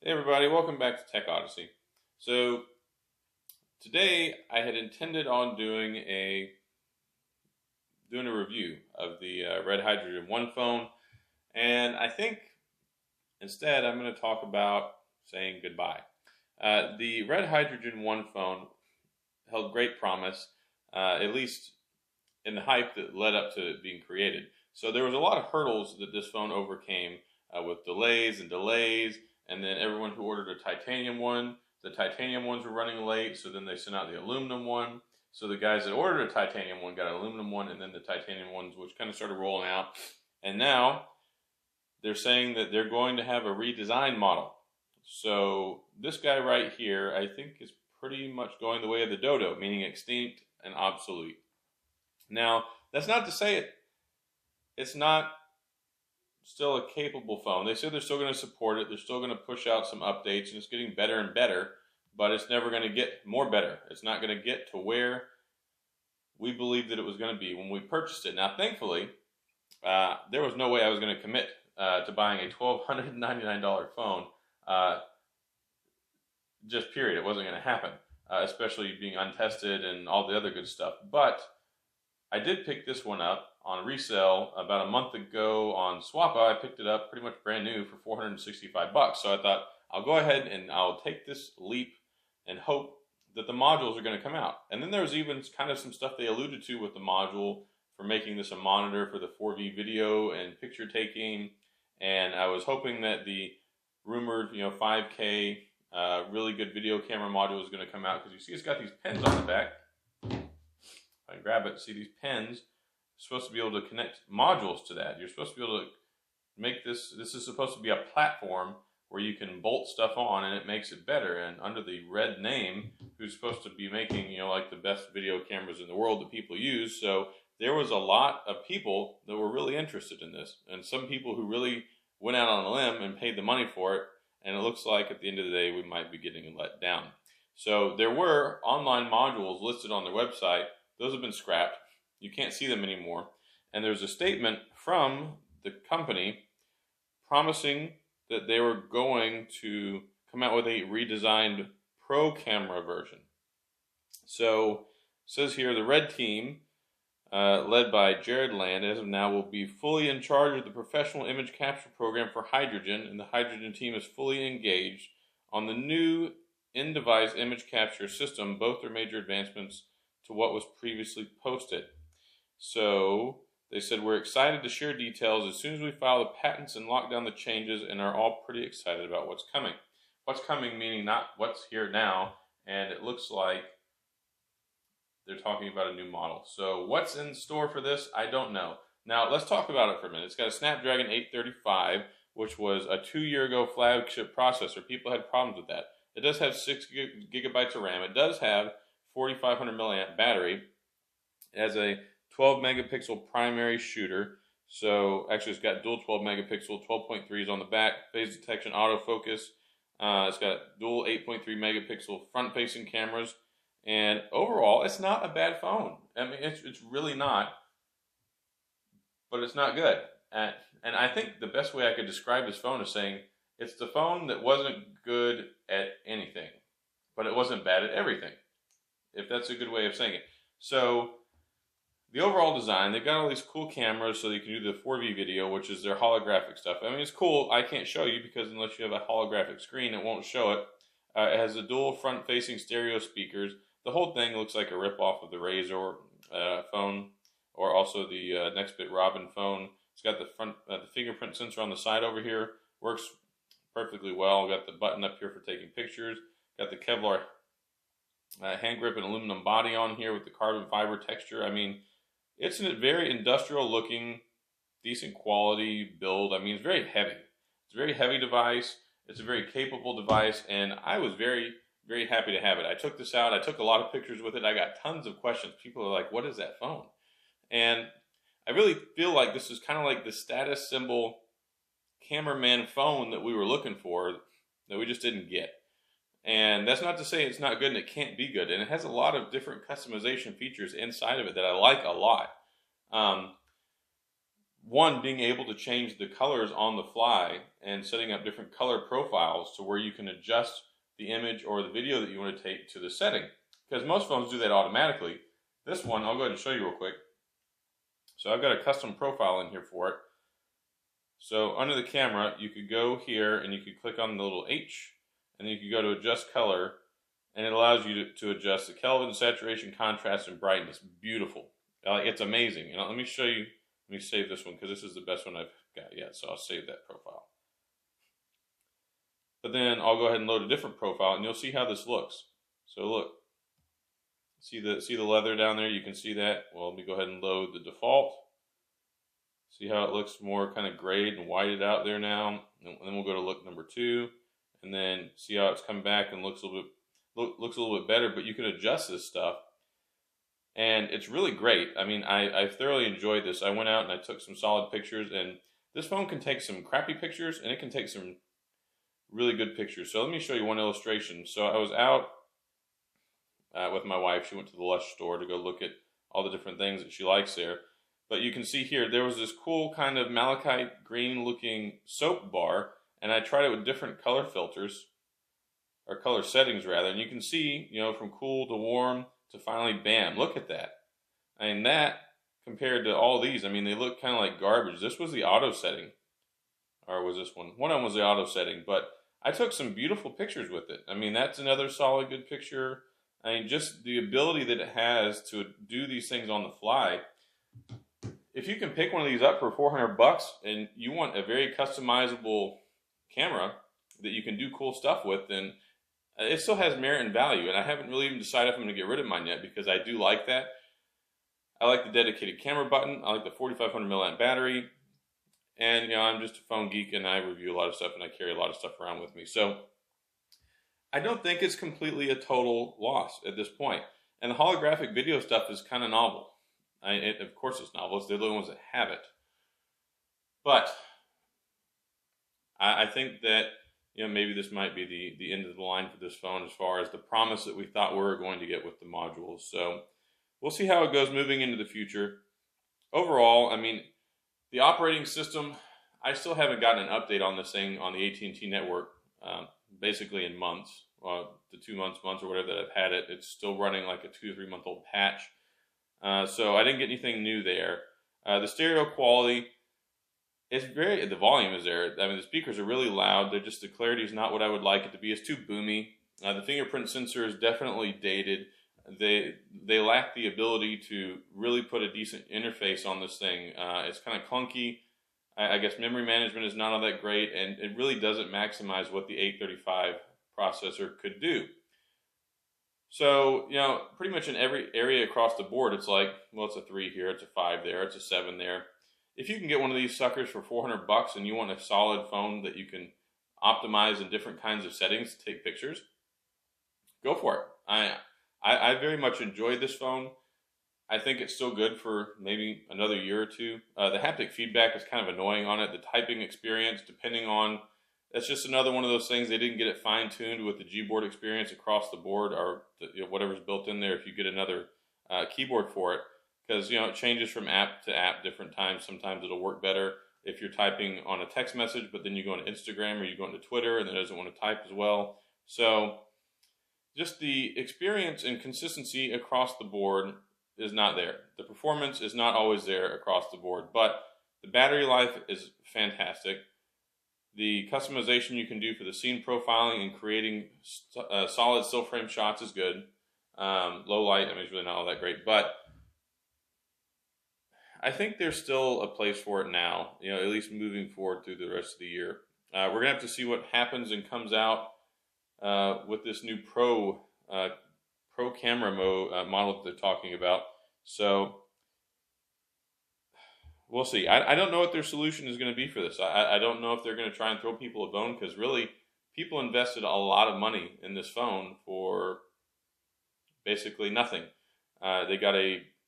Hey everybody, welcome back to Tech Odyssey. So today I had intended on doing a review of the Red Hydrogen 1 phone, and I think instead I'm going to talk about saying goodbye. The Red Hydrogen 1 phone held great promise, at least in the hype that led up to it being created. So there was a lot of hurdles that this phone overcame with delays, and then everyone who ordered a titanium one, the titanium ones were running late, so then they sent out the aluminum one. So the guys that ordered a titanium one got an aluminum one, and then the titanium ones, which kind of started rolling out. And now they're saying that they're going to have a redesigned model. So this guy right here, I think, is pretty much going the way of the dodo, meaning extinct and obsolete. Now, that's not to say it's not still a capable phone. They said they're still going to support it. They're still going to push out some updates, and it's getting better and better, but it's never going to get more better. It's not going to get to where we believed that it was going to be when we purchased it. Now, thankfully, there was no way I was going to commit to buying a $1,299 phone, just period. It wasn't going to happen, especially being untested and all the other good stuff. But I did pick this one up on resale about a month ago on Swappa. I picked it up pretty much brand new for $465. So I thought I'll go ahead and I'll take this leap and hope that the modules are going to come out. And then there was even kind of some stuff they alluded to with the module for making this a monitor for the 4V video and picture taking. And I was hoping that the rumored 5K really good video camera module was going to come out, because you see it's got these pins on the back. I grab it, see these pens. You're supposed to be able to connect modules to that. You're supposed to be able to make this is supposed to be a platform where you can bolt stuff on and it makes it better. And under the Red name, who's supposed to be making, like the best video cameras in the world that people use. So there was a lot of people that were really interested in this, and some people who really went out on a limb and paid the money for it. And it looks like at the end of the day, we might be getting let down. So there were online modules listed on their website. Those have been scrapped. You can't see them anymore. And there's a statement from the company promising that they were going to come out with a redesigned pro camera version. So it says here, the Red team, led by Jared Land, as of now will be fully in charge of the professional image capture program for Hydrogen, and the Hydrogen team is fully engaged on the new in-device image capture system. Both are major advancements to what was previously posted. So they said, we're excited to share details as soon as we file the patents and lock down the changes, and are all pretty excited about what's coming. What's coming meaning not what's here now, and it looks like they're talking about a new model. So what's in store for this, I don't know. Now let's talk about it for a minute. It's got a Snapdragon 835, which was a 2-year ago flagship processor. People had problems with that. It does have 6 gigabytes of RAM. It does have 4,500 milliamp battery. It has a 12 megapixel primary shooter. So actually it's got dual 12 megapixel, 12.3 is on the back, phase detection, autofocus. It's got dual 8.3 megapixel front facing cameras. And overall, it's not a bad phone. I mean, it's really not, but it's not good. And I think the best way I could describe this phone is saying it's the phone that wasn't good at anything, but it wasn't bad at everything, if that's a good way of saying it. So the overall design, they've got all these cool cameras so you can do the 4V video, which is their holographic stuff. I mean, it's cool. I can't show you because unless you have a holographic screen, it won't show it. It has the dual front-facing stereo speakers. The whole thing looks like a rip-off of the Razr phone, or also the Nextbit Robin phone. It's got the front, the fingerprint sensor on the side over here. Works perfectly well. Got the button up here for taking pictures. Got the Kevlar hand grip and aluminum body on here with the carbon fiber texture. I mean, it's a very industrial looking, decent quality build. I mean, it's very heavy. It's a very heavy device. It's a very capable device, and I was very, very happy to have it. I took this out. I took a lot of pictures with it. I got tons of questions. People are like, what is that phone? And I really feel like this is kind of like the status symbol cameraman phone that we were looking for that we just didn't get. And that's not to say it's not good and it can't be good. And it has a lot of different customization features inside of it that I like a lot. one, being able to change the colors on the fly and setting up different color profiles to where you can adjust the image or the video that you want to take to the setting. Because most phones do that automatically. This one, I'll go ahead and show you real quick. So I've got a custom profile in here for it. So under the camera, you could go here and you could click on the little H, and then you could go to adjust color, and it allows you to adjust the Kelvin, saturation, contrast, and brightness. Beautiful. It's amazing. And let me show you. Let me save this one because this is the best one I've got yet. So I'll save that profile. But then I'll go ahead and load a different profile, and you'll see how this looks. So look, see the leather down there? You can see that. Well, let me go ahead and load the default. See how it looks more kind of grayed and whited out there now. And then we'll go to look number 2, and then see how it's come back and looks a little bit better. But you can adjust this stuff, and it's really great. I mean, I thoroughly enjoyed this. I went out and I took some solid pictures, and this phone can take some crappy pictures, and it can take some really good pictures. So let me show you one illustration. So I was out with my wife. She went to the Lush store to go look at all the different things that she likes there. But you can see here, there was this cool kind of malachite green looking soap bar, and I tried it with different color filters, or color settings rather, and you can see, you know, from cool to warm to finally bam, look at that. I mean, that compared to all these, I mean, they look kind of like garbage. This was the auto setting, or was this one? One of them was the auto setting, but I took some beautiful pictures with it. I mean, that's another solid good picture. I mean, just the ability that it has to do these things on the fly. If you can pick one of these up for $400 and you want a very customizable camera that you can do cool stuff with, then it still has merit and value. And I haven't really even decided if I'm going to get rid of mine yet, because I do like that. I like the dedicated camera button. I like the 4,500 milliamp battery. And, you know, I'm just a phone geek and I review a lot of stuff and I carry a lot of stuff around with me. So I don't think it's completely a total loss at this point. And the holographic video stuff is kind of novel. Of course it's novel. They're the ones that have it. But I think that, you know, maybe this might be the end of the line for this phone as far as the promise that we thought we were going to get with the modules. So we'll see how it goes moving into the future. Overall, I mean, the operating system, I still haven't gotten an update on this thing on the AT&T network, basically in months, the 2 months or whatever that I've had it. It's still running like a 2 to 3 month old patch. So I didn't get anything new there. The stereo quality is the volume is there. I mean, the speakers are really loud. The clarity is not what I would like it to be. It's too boomy. The fingerprint sensor is definitely dated. They lack the ability to really put a decent interface on this thing. It's kind of clunky. I guess memory management is not all that great, and it really doesn't maximize what the 835 processor could do. So, you know, pretty much in every area across the board, it's like, well, it's a 3 here, it's a 5 there, it's a 7 there. If you can get one of these suckers for $400 and you want a solid phone that you can optimize in different kinds of settings to take pictures, go for it. I very much enjoyed this phone. I think it's still good for maybe another year or two. The haptic feedback is kind of annoying on it. The typing experience, depending on, that's just another one of those things. They didn't get it fine-tuned with the Gboard experience across the board, or whatever's built in there if you get another keyboard for it. Because, you know, it changes from app to app different times. Sometimes it'll work better if you're typing on a text message, but then you go into Instagram or you go into Twitter and it doesn't want to type as well. So just the experience and consistency across the board is not there. The performance is not always there across the board, but the battery life is fantastic. The customization you can do for the scene profiling and creating solid still frame shots is good. Low light, I mean, it's really not all that great, but I think there's still a place for it now, you know, at least moving forward through the rest of the year. We're going to have to see what happens and comes out with this new Pro camera model that they're talking about. So we'll see. I don't know what their solution is going to be for this. I don't know if they're going to try and throw people a bone, because really people invested a lot of money in this phone for basically nothing. They got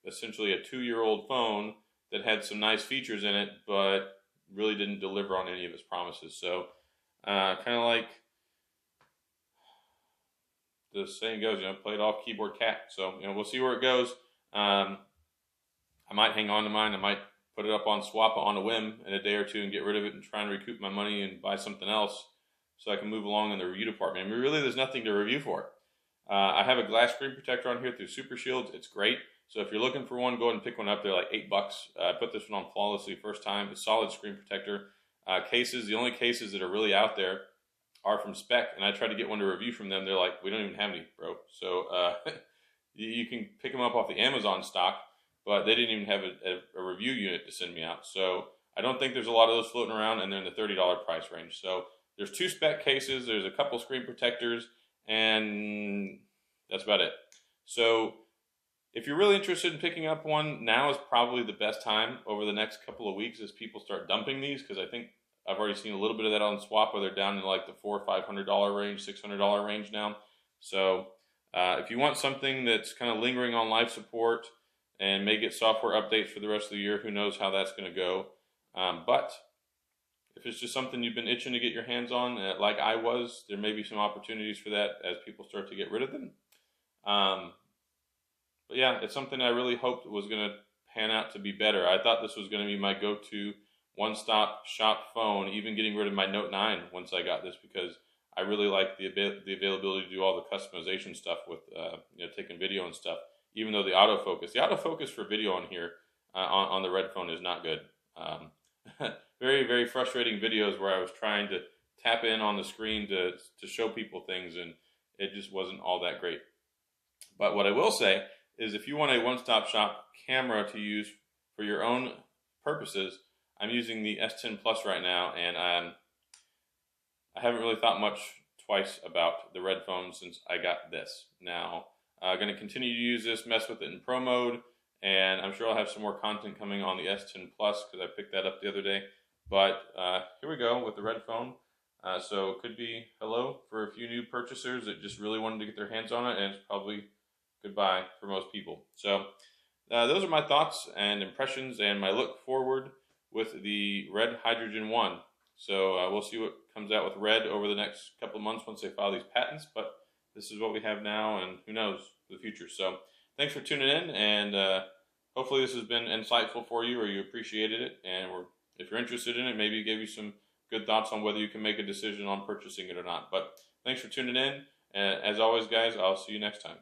essentially a 2-year-old phone that had some nice features in it, but really didn't deliver on any of its promises. So kind of like the saying goes, you know, play it off keyboard cat. So, you know, we'll see where it goes. I might hang on to mine. I might put it up on Swappa on a whim in a day or two and get rid of it and try and recoup my money and buy something else so I can move along in the review department. I mean, really, there's nothing to review for. I have a glass screen protector on here through Super Shields. It's great. So if you're looking for one, go ahead and pick one up. They're like $8. I put this one on flawlessly first time. It's a solid screen protector. Cases, the only cases that are really out there are from Spec, and I tried to get one to review from them. They're like, we don't even have any, bro. So you can pick them up off the Amazon stock, but they didn't even have a review unit to send me out. So I don't think there's a lot of those floating around, and they're in the $30 price range. So there's 2 Spec cases, there's a couple screen protectors, and that's about it. So if you're really interested in picking up one, now is probably the best time over the next couple of weeks as people start dumping these, because I think I've already seen a little bit of that on Swap, where they're down in like the $400 or $500 range, $600 range now. So if you want something that's kind of lingering on life support and may get software updates for the rest of the year, who knows how that's going to go. But if it's just something you've been itching to get your hands on, like I was, there may be some opportunities for that as people start to get rid of them. But yeah, it's something I really hoped was going to pan out to be better. I thought this was going to be my go-to one-stop shop phone, even getting rid of my Note 9 once I got this, because I really like the availability to do all the customization stuff with taking video and stuff, even though the autofocus for video on here on the Red phone is not good. Very, very frustrating videos where I was trying to tap in on the screen to show people things, and it just wasn't all that great. But what I will say is, if you want a one-stop shop camera to use for your own purposes, I'm using the S10 Plus right now, and I haven't really thought much twice about the Red phone since I got this. Now, I'm going to continue to use this, mess with it in Pro mode, and I'm sure I'll have some more content coming on the S10 Plus because I picked that up the other day. But here we go with the Red phone. So it could be hello for a few new purchasers that just really wanted to get their hands on it, and it's probably goodbye for most people. So those are my thoughts and impressions and my look forward with the Red Hydrogen 1. So we'll see what comes out with Red over the next couple of months once they file these patents, but this is what we have now, and who knows for the future. So thanks for tuning in, and hopefully this has been insightful for you, or you appreciated it, and if you're interested in it, maybe it gave you some good thoughts on whether you can make a decision on purchasing it or not. But thanks for tuning in, and as always, guys, I'll see you next time.